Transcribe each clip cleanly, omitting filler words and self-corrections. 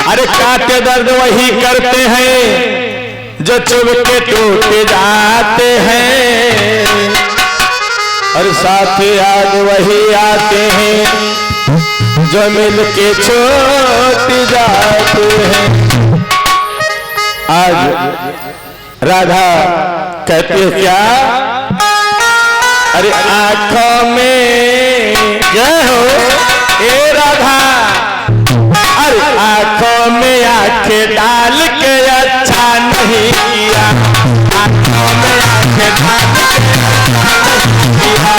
अरे काटे दर्द वही करते हैं जो चुभ के टूट जाते हैं, और साथ याद वही आते हैं जो मिल के छूट जाते हैं। आज राधा कहती है क्या, अरे आंखों में जय हो ए राधा, अरे आंखों में आंखें डाल के अच्छा नहीं किया, आंखों में आंखें डाल के अच्छा नहीं किया।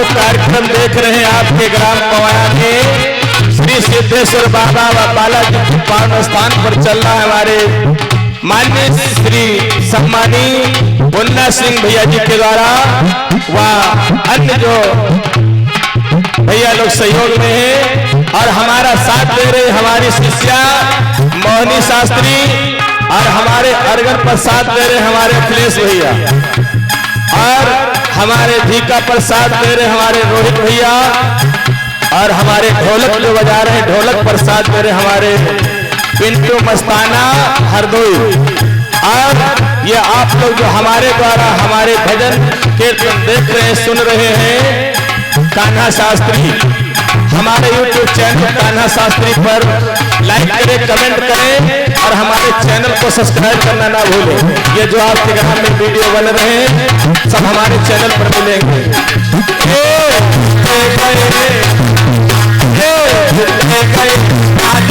कार्यक्रम देख रहे हैं आपके ग्राम पवाया के श्री सिद्धेश्वर बाबा व बालाजी पावन स्थान पर चल रहा है हमारे माननीय श्री सम्मानी मुन्ना सिंह भैया जी के द्वारा व अन्य जो भैया लोग सहयोग में हैं, और हमारा साथ दे रहे हमारी शिष्या मोहनी शास्त्री, और हमारे अर्गन पर साथ दे रहे हमारे अखिलेश भैया, और हमारे धीका पर साथ दे रहे हमारे रोहित भैया, और हमारे ढोलक जो बजा रहे हैं ढोलक पर साथ दे रहे हमारे पिंटू मस्ताना हरदोई, और ये आप लोग जो हमारे द्वारा हमारे भजन कीर्तन देख रहे हैं सुन रहे हैं कान्हा शास्त्री, हमारे YouTube चैनल कान्हा शास्त्री पर लाइक करें, कमेंट करें, और हमारे चैनल को सब्सक्राइब करना ना भूलें। ये जो आपके ग्राम में वीडियो बन रहे हैं सब हमारे चैनल पर मिलेंगे। आज